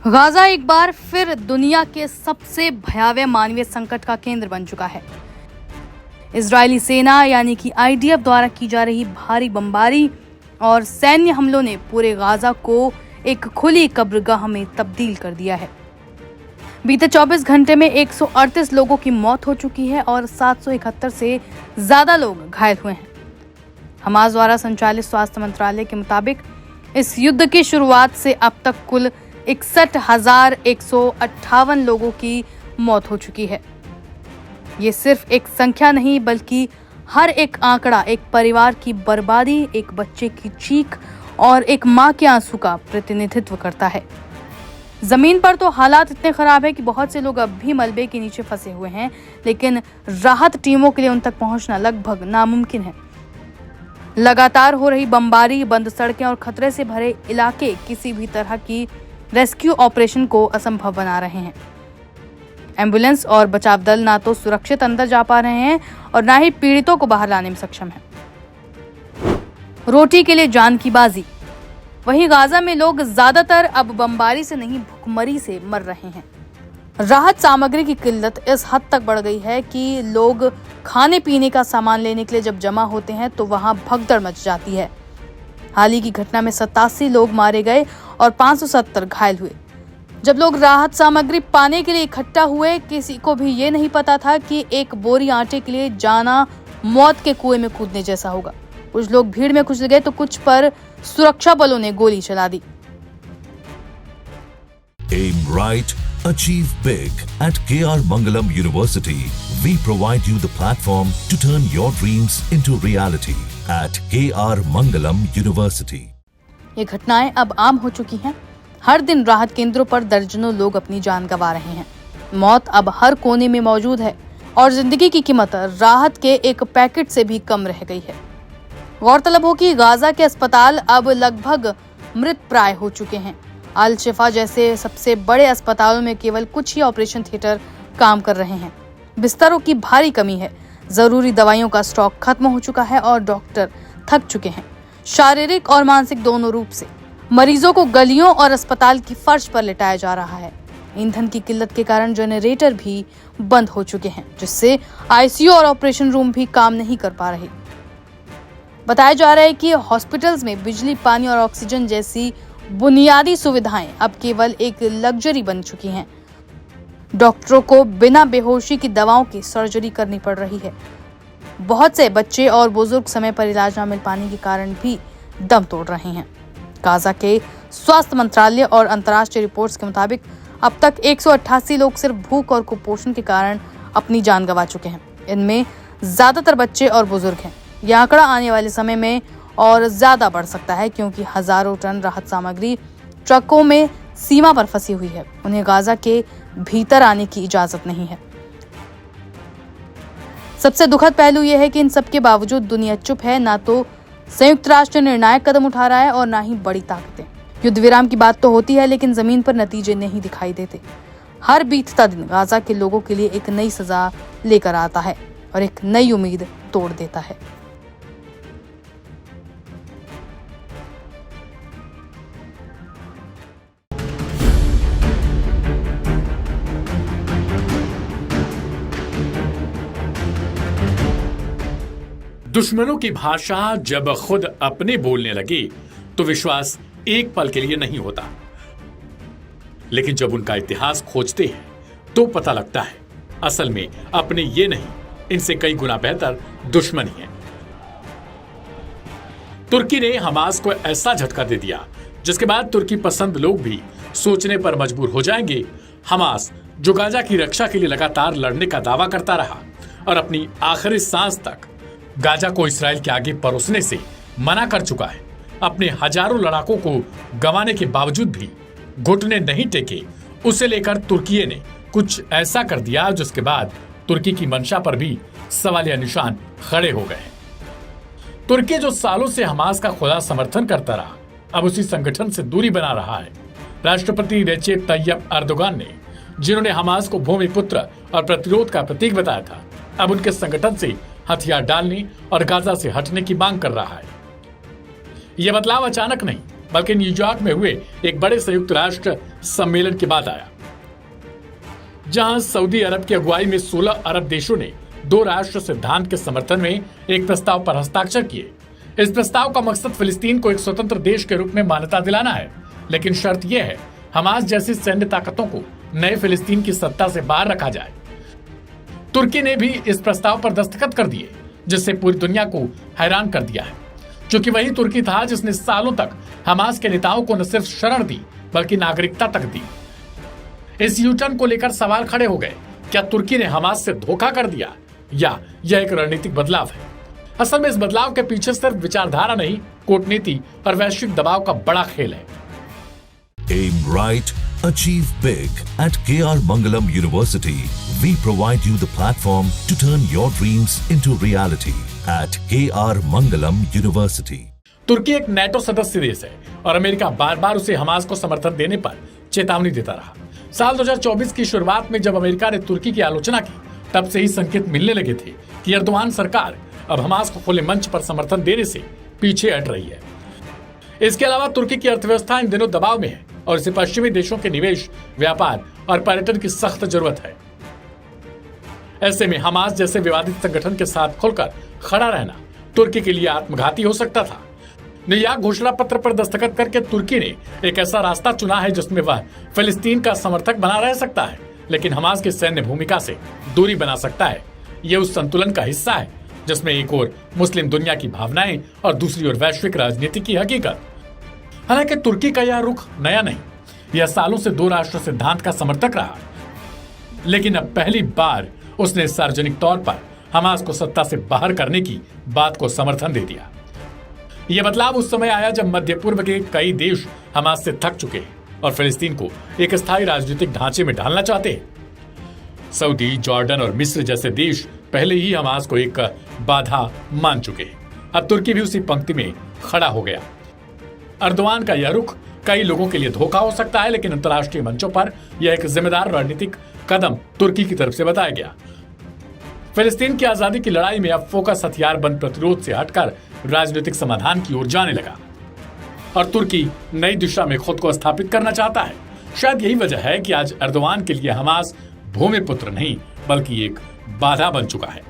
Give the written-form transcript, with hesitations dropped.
Gaza एक बार फिर दुनिया के सबसे भयावह मानवीय संकट का केंद्र बन चुका है। इजरायली सेना यानी कि आईडीएफ द्वारा की जा रही भारी बमबारी और सैन्य हमलों ने पूरे गाजा को एक खुली कब्रगाह में तब्दील कर दिया है। बीते 24 घंटे में 138 लोगों की मौत हो चुकी है और 771 से ज्यादा लोग घायल हुए हैं। हमास द्वारा संचालित स्वास्थ्य मंत्रालय के मुताबिक इस युद्ध की शुरुआत से अब तक कुल 61,158 लोगों की मौत हो चुकी है। ये सिर्फ एक संख्या नहीं बल्कि हर एक आंकड़ा एक परिवार की बर्बादी, एक बच्चे की चीख और एक मां के आंसू का प्रतिनिधित्व करता है। जमीन पर तो हालात इतने खराब है कि बहुत से लोग अब भी मलबे के नीचे फंसे हुए हैं, लेकिन राहत टीमों के लिए उन तक पहुंचना लगभग नामुमकिन है। लगातार हो रही बमबारी, बंद सड़कें और खतरे से भरे इलाके किसी भी तरह की रेस्क्यू ऑपरेशन को असंभव बना रहे हैं। एम्बुलेंस और बचाव दल ना तो सुरक्षित अंदर जा पा रहे हैं और ना ही पीड़ितों को बाहर लाने में सक्षम हैं। रोटी के लिए जान की बाजी। वहीं गाजा में लोग ज्यादातर अब बमबारी से नहीं भूखमरी से मर रहे हैं। राहत सामग्री की किल्लत इस हद तक बढ़ गई है कि लोग खाने पीने का सामान लेने के लिए जब जमा होते हैं तो वहां भगदड़ मच जाती है। हाल ही की घटना में 87 लोग मारे गए और 570 घायल हुए। जब लोग राहत सामग्री पाने के लिए इकट्ठा हुए, किसी को भी ये नहीं पता था कि एक बोरी आटे के लिए जाना मौत के कुएं में कूदने जैसा होगा। कुछ लोग भीड़ में कुचल गए तो कुछ पर सुरक्षा बलों ने गोली चला दी। Aim right, achieve big. At KR Mangalam University, we provide you the platform to turn your dreams into reality. At KR Mangalam University. ये घटनाएं अब आम हो चुकी हैं। हर दिन राहत केंद्रों पर दर्जनों लोग अपनी जान गंवा रहे हैं। मौत अब हर कोने में मौजूद है और जिंदगी की कीमत राहत के एक पैकेट से भी कम रह गई है। गौरतलब हो कि गाजा के अस्पताल अब लगभग मृत प्राय हो चुके हैं। अल शिफा जैसे सबसे बड़े अस्पतालों में केवल कुछ ही ऑपरेशन थिएटर काम कर रहे हैं। बिस्तरों की भारी कमी है, जरूरी दवाइयों का स्टॉक खत्म हो चुका है और डॉक्टर थक चुके हैं, शारीरिक और मानसिक दोनों रूप से। मरीजों को गलियों और अस्पताल की फर्श पर लिटाया जा रहा है। ईंधन की किल्लत के कारण जनरेटर भी बंद हो चुके हैं, जिससे आईसीयू और ऑपरेशन रूम भी काम नहीं कर पा रहे। बताया जा रहा है कि हॉस्पिटल्स में बिजली, पानी और ऑक्सीजन जैसी बुनियादी सुविधाएं अब केवल एक लग्जरी बन चुकी हैं। डॉक्टरों को बिना बेहोशी की दवाओं की सर्जरी करनी पड़ रही है। बहुत से बच्चे और बुजुर्ग समय पर इलाज न मिल पाने के कारण भी दम तोड़ रहे हैं। गाजा के स्वास्थ्य मंत्रालय और अंतर्राष्ट्रीय रिपोर्ट्स के मुताबिक अब तक 188 लोग सिर्फ भूख और कुपोषण के कारण अपनी जान गंवा चुके हैं। इनमें ज्यादातर बच्चे और बुजुर्ग हैं। यह आंकड़ा आने वाले समय में और ज्यादा बढ़ सकता है, क्योंकि हजारों टन राहत सामग्री ट्रकों में सीमा पर फंसी हुई है। उन्हें गाजा के भीतर आने की इजाजत नहीं है। सबसे दुखद पहलू यह है कि इन सब के बावजूद दुनिया चुप है। ना तो संयुक्त राष्ट्र निर्णायक कदम उठा रहा है और ना ही बड़ी ताकतें। युद्ध विराम की बात तो होती है, लेकिन जमीन पर नतीजे नहीं दिखाई देते। हर बीतता दिन गाजा के लोगों के लिए एक नई सजा लेकर आता है और एक नई उम्मीद तोड़ देता है। दुश्मनों की भाषा जब खुद अपने बोलने लगे तो विश्वास एक पल के लिए नहीं होता, लेकिन जब उनका इतिहास खोजते हैं तो पता लगता है असल में अपने ये नहीं, इनसे कई गुना बेहतर दुश्मन ही है। तुर्की ने हमास को ऐसा झटका दे दिया जिसके बाद तुर्की पसंद लोग भी सोचने पर मजबूर हो जाएंगे। हमास जो गाजा की रक्षा के लिए लगातार लड़ने का दावा करता रहा और अपनी आखिरी सांस तक गाजा को इसराइल के आगे परोसने से मना कर चुका है, अपने हजारों लड़ाकों को गंवाने के बावजूद भी घुटने नहीं टेके। उसे लेकर तुर्की ने कुछ ऐसा कर दिया जिसके बाद तुर्की की मंशा पर भी सवालिया निशान खड़े हो गए। तुर्की जो सालों से हमास का खुला समर्थन करता रहा, अब उसी संगठन से दूरी बना रहा है। राष्ट्रपति रेचेप तैयब एर्दोगान ने, जिन्होंने हमास को भूमिपुत्र और प्रतिरोध का प्रतीक बताया था, अब उनके संगठन से हथियार डालने और गाजा से हटने की मांग कर रहा है। यह बदलाव अचानक नहीं बल्कि न्यूयॉर्क में हुए एक बड़े संयुक्त राष्ट्र सम्मेलन के बाद आया, जहां सऊदी अरब की अगुवाई में 16 अरब देशों ने 2 राष्ट्र सिद्धांत के समर्थन में एक प्रस्ताव पर हस्ताक्षर किए। इस प्रस्ताव का मकसद फिलिस्तीन को एक स्वतंत्र देश के रूप में मान्यता दिलाना है, लेकिन शर्त यह है हमास जैसी सैन्य ताकतों को नए फिलिस्तीन की सत्ता से बाहर रखा जाए। तुर्की ने भी इस प्रस्ताव पर दस्तखत कर दिए, जिससे पूरी दुनिया को हैरान कर दिया है, क्योंकि वही तुर्की था जिसने सालों तक हमास के नेताओं को न सिर्फ शरण दी बल्कि नागरिकता तक दी। इस यूटर्न को लेकर सवाल खड़े हो गए, क्या तुर्की ने हमास से धोखा कर दिया या यह एक रणनीतिक बदलाव है? असल में इस बदलाव के पीछे सिर्फ विचारधारा नहीं, कूटनीति और वैश्विक दबाव का बड़ा खेल है। Aim right, achieve big. At KR Mangalam University, we provide you the platform to turn your dreams into reality. At KR Mangalam University. तुर्की एक नेटो सदस्य देश है और अमेरिका बार बार उसे हमास को समर्थन देने पर चेतावनी देता रहा। साल 2024 की शुरुआत में जब अमेरिका ने तुर्की की आलोचना की, तब से ही संकेत मिलने लगे थे कि एर्दोआन सरकार अब हमास को खुले मंच पर समर्थन देने से पीछे हट रही है। इसके अलावा तुर्की की अर्थव्यवस्था इन दिनों दबाव में है और इसे पश्चिमी देशों के निवेश, व्यापार और पर्यटन की सख्त जरूरत है। ऐसे में हमास जैसे विवादित संगठन के साथ खुलकर खड़ा रहना तुर्की के लिए आत्मघाती हो सकता था। न्यूयॉर्क घोषणा पत्र पर दस्तखत करके तुर्की ने एक ऐसा रास्ता चुना है जिसमें वह फिलिस्तीन का समर्थक बना रह सकता है, लेकिन हमास की सैन्य भूमिका से दूरी बना सकता है। यह उस संतुलन का हिस्सा है जिसमें एक ओर मुस्लिम दुनिया की भावनाएं और दूसरी ओर वैश्विक राजनीति की हकीकत। हालांकि तुर्की का यह रुख नया नहीं, यह सालों से 2 राष्ट्र सिद्धांत का समर्थक रहा, लेकिन अब पहली बार उसने सार्वजनिक तौर पर हमास को सत्ता से बाहर करने की बात को समर्थन दे दिया। यह बदलाव उस समय आया जब मध्य पूर्व के कई देश हमास से थक चुके हैं और फिलिस्तीन को एक स्थायी राजनीतिक ढांचे में ढालना चाहते हैं। सऊदी, जॉर्डन और मिस्र जैसे देश पहले ही हमास को एक बाधा मान चुके हैं। अब तुर्की भी उसी पंक्ति में खड़ा हो गया। एर्दोआन का यह रुख कई लोगों के लिए धोखा हो सकता है, लेकिन अंतर्राष्ट्रीय मंचों पर यह एक जिम्मेदार रणनीतिक कदम तुर्की की तरफ से बताया गया। फिलिस्तीन की आजादी की लड़ाई में अब फोकस हथियारबंद प्रतिरोध से हटकर राजनीतिक समाधान की ओर जाने लगा और तुर्की नई दिशा में खुद को स्थापित करना चाहता है। शायद यही वजह है कि आज एर्दोआन के लिए हमास भूमिपुत्र नहीं बल्कि एक बाधा बन चुका है।